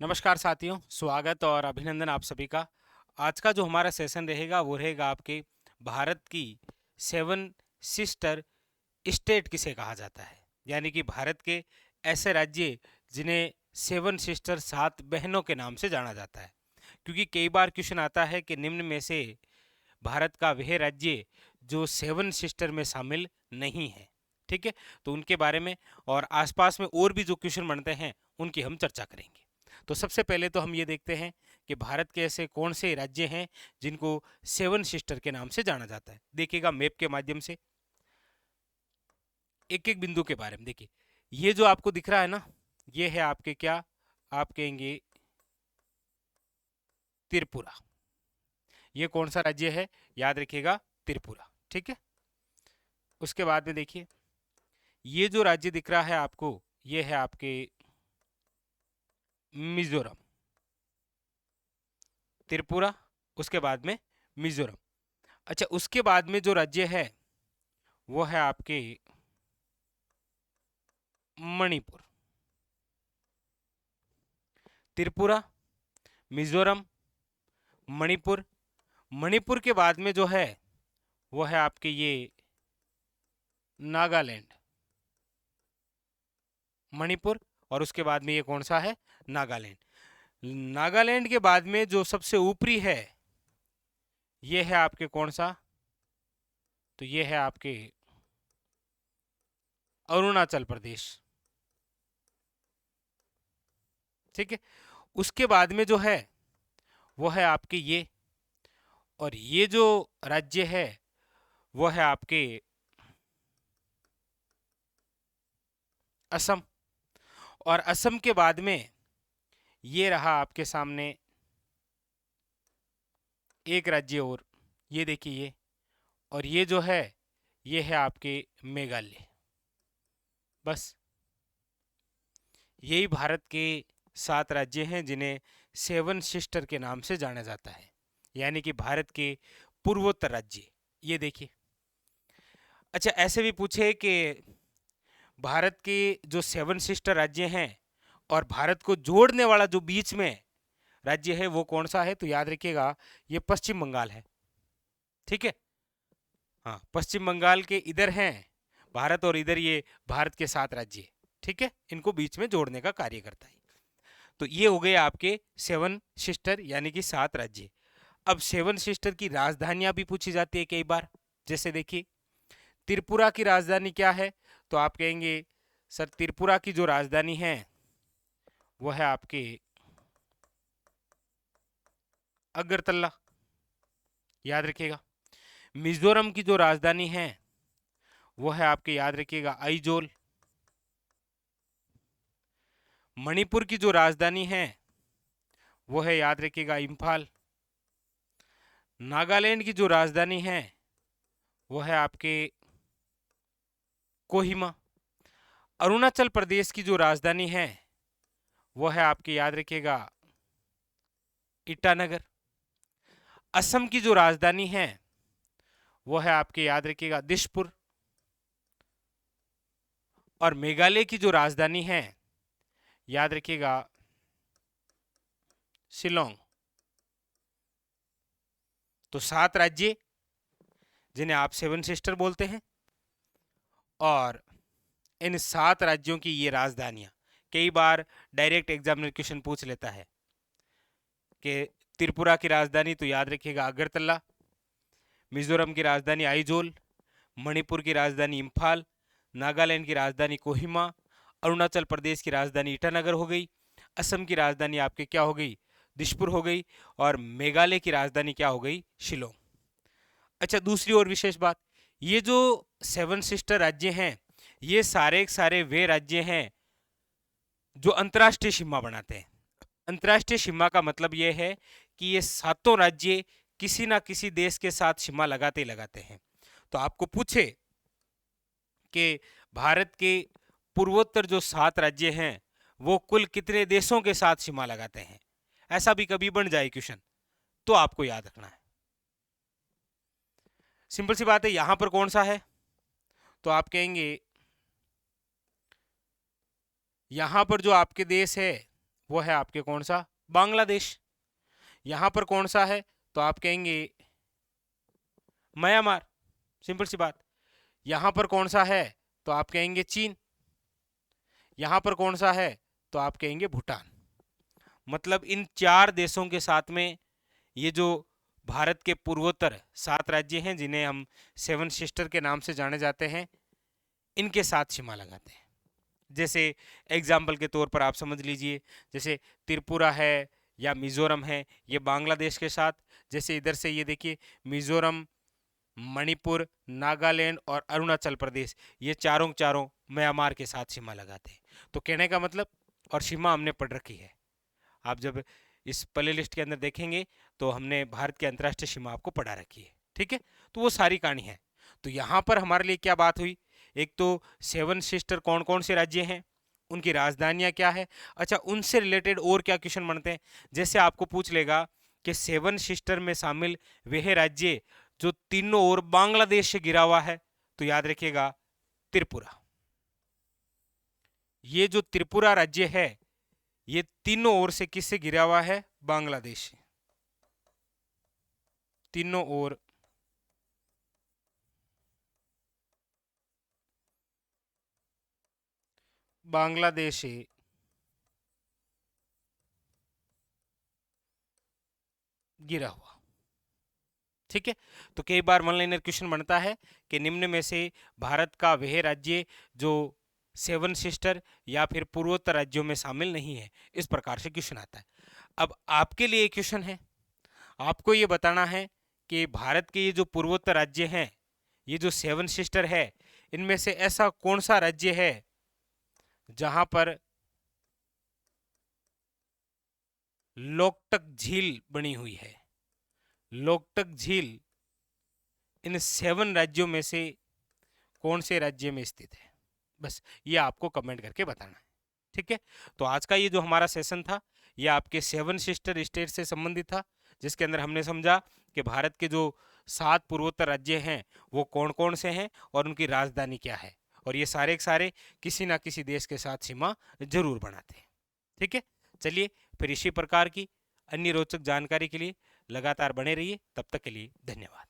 नमस्कार साथियों, स्वागत और अभिनंदन आप सभी का। आज का जो हमारा सेशन रहेगा वो रहेगा आपके भारत की 7 सिस्टर स्टेट किसे कहा जाता है, यानी कि भारत के ऐसे राज्य जिन्हें 7 सिस्टर 7 बहनों के नाम से जाना जाता है। क्योंकि कई बार क्वेश्चन आता है कि निम्न में से भारत का वह राज्य जो 7 सिस्टर में शामिल नहीं है। ठीक है, तो उनके बारे में और आसपास में और भी जो क्वेश्चन बनते हैं उनकी हम चर्चा करेंगे। तो सबसे पहले तो हम ये देखते हैं कि भारत के ऐसे कौन से राज्य हैं जिनको 7 सिस्टर के नाम से जाना जाता है। देखिएगा मैप के माध्यम से एक एक बिंदु के बारे में देखिए। ये जो आपको दिख रहा है ना, ये है आपके क्या, आप कहेंगे त्रिपुरा। ये कौन सा राज्य है, याद रखिएगा त्रिपुरा। ठीक है, उसके बाद में देखिए ये जो राज्य दिख रहा है आपको, ये है आपके मिजोरम। त्रिपुरा, उसके बाद में मिजोरम। अच्छा, उसके बाद में जो राज्य है वो है आपके मणिपुर। त्रिपुरा, मिजोरम, मणिपुर। मणिपुर के बाद में जो है वो है आपके ये नागालैंड। मणिपुर और उसके बाद में ये कौन सा है, नागालैंड। नागालैंड के बाद में जो सबसे ऊपरी है ये है आपके कौन सा, तो ये है आपके अरुणाचल प्रदेश। ठीक है, उसके बाद में जो है वो है आपके ये, और ये जो राज्य है वो है आपके असम। और असम के बाद में ये रहा आपके सामने एक राज्य और, ये देखिए ये, और ये जो है ये है आपके मेघालय। बस यही भारत के 7 राज्य हैं जिन्हें 7 सिस्टर के नाम से जाना जाता है, यानी कि भारत के पूर्वोत्तर राज्य। ये देखिए। अच्छा, ऐसे भी पूछे कि भारत के जो 7 सिस्टर राज्य हैं और भारत को जोड़ने वाला जो बीच में राज्य है वो कौन सा है, तो याद रखिएगा ये पश्चिम बंगाल है। ठीक है, हाँ, पश्चिम बंगाल के इधर हैं भारत और इधर ये भारत के 7 राज्य। ठीक है, इनको बीच में जोड़ने का कार्य करता है। तो ये हो गए आपके 7 सिस्टर यानी कि 7 राज्य। अब 7 सिस्टर की राजधानियां भी पूछी जाती है कई बार। जैसे देखिए त्रिपुरा की राजधानी क्या है, तो आप कहेंगे सर त्रिपुरा की जो राजधानी है वो है आपके अगरतला। याद रखिएगा। मिजोरम की जो राजधानी है वो है आपके, याद रखिएगा, आइजोल। मणिपुर की जो राजधानी है वो है, याद रखिएगा, इम्फाल। नागालैंड की जो राजधानी है वो है आपके कोहिमा। अरुणाचल प्रदेश की जो राजधानी है वो है आपके, याद रखिएगा, ईटानगर। असम की जो राजधानी है वो है आपके, याद रखिएगा, दिसपुर। और मेघालय की जो राजधानी है, याद रखिएगा, शिलोंग। तो 7 राज्य जिन्हें आप 7 सिस्टर बोलते हैं, और इन 7 राज्यों की ये राजधानियां कई बार डायरेक्ट एग्जामिनर क्वेश्चन पूछ लेता है कि त्रिपुरा की राजधानी, तो याद रखिएगा अगरतला। मिजोरम की राजधानी आइजोल। मणिपुर की राजधानी इम्फाल। नागालैंड की राजधानी कोहिमा। अरुणाचल प्रदेश की राजधानी ईटानगर हो गई। असम की राजधानी आपके क्या हो गई, दिसपुर हो गई। और मेघालय की राजधानी क्या हो गई, शिलोंग। अच्छा, दूसरी और विशेष बात, ये जो 7 सिस्टर राज्य हैं ये सारे सारे वे राज्य हैं जो अंतर्राष्ट्रीय सीमा बनाते हैं। अंतर्राष्ट्रीय सीमा का मतलब यह है कि ये सातों राज्य किसी ना किसी देश के साथ सीमा लगाते ही लगाते हैं। तो आपको पूछे कि भारत के पूर्वोत्तर जो 7 राज्य हैं वो कुल कितने देशों के साथ सीमा लगाते हैं, ऐसा भी कभी बन जाए क्वेश्चन, तो आपको याद रखना है। सिंपल सी बात है, यहां पर कौन सा है, तो आप कहेंगे यहां पर जो आपके देश है वो है आपके कौन सा, बांग्लादेश। यहां पर कौन सा है, तो आप कहेंगे म्यांमार, सिंपल सी बात। यहां पर कौन सा है, तो आप कहेंगे चीन। यहां पर कौन सा है, तो आप कहेंगे भूटान। मतलब इन 4 देशों के साथ में ये जो भारत के पूर्वोत्तर 7 राज्य हैं, जिन्हें हम 7 सिस्टर के नाम से जाने जाते हैं, इनके साथ सीमा लगाते हैं। जैसे एग्जाम्पल के तौर पर आप समझ लीजिए, जैसे त्रिपुरा है या मिजोरम है, ये बांग्लादेश के साथ। जैसे इधर से ये देखिए, मिजोरम, मणिपुर, नागालैंड और अरुणाचल प्रदेश, ये चारों चारों म्यांमार के साथ सीमा लगाते हैं। तो कहने का मतलब, और सीमा हमने पढ़ रखी है, आप जब इस प्ले लिस्ट के अंदर देखेंगे तो हमने भारत की अंतर्राष्ट्रीय सीमा आपको पढ़ा रखी है, ठीक है। तो वो सारी कहानी है। तो यहाँ पर हमारे लिए क्या बात हुई, एक तो 7 सिस्टर कौन कौन से राज्य हैं, उनकी राजधानियाँ क्या है। अच्छा, उनसे रिलेटेड और क्या क्वेश्चन बनते हैं, जैसे आपको पूछ लेगा कि 7 सिस्टर में शामिल वह राज्य जो तीनों ओर बांग्लादेश से घिरा हुआ है, तो याद रखिएगा त्रिपुरा। ये जो त्रिपुरा राज्य है, ये तीनों ओर से किससे घिरा हुआ है, बांग्लादेश से। तीनों ओर बांग्लादेश से घिरा हुआ, ठीक है। तो कई बार वन लाइनर क्वेश्चन बनता है कि निम्न में से भारत का वह राज्य जो 7 सिस्टर या फिर पूर्वोत्तर राज्यों में शामिल नहीं है, इस प्रकार से क्वेश्चन आता है। अब आपके लिए क्वेश्चन है, आपको ये बताना है कि भारत के ये जो पूर्वोत्तर राज्य हैं, ये जो 7 सिस्टर है, इनमें से ऐसा कौन सा राज्य है जहां पर लोकटक झील बनी हुई है। लोकटक झील इन 7 राज्यों में से कौन से राज्य में स्थित है, बस ये आपको कमेंट करके बताना है, ठीक है। तो आज का ये जो हमारा सेशन था, ये आपके 7 सिस्टर स्टेट से संबंधित था, जिसके अंदर हमने समझा कि भारत के जो 7 पूर्वोत्तर राज्य हैं वो कौन कौन से हैं और उनकी राजधानी क्या है, और ये सारे के सारे किसी ना किसी देश के साथ सीमा जरूर बनाते हैं, ठीक है। चलिए, फिर इसी प्रकार की अन्य रोचक जानकारी के लिए लगातार बने रहिए। तब तक के लिए धन्यवाद।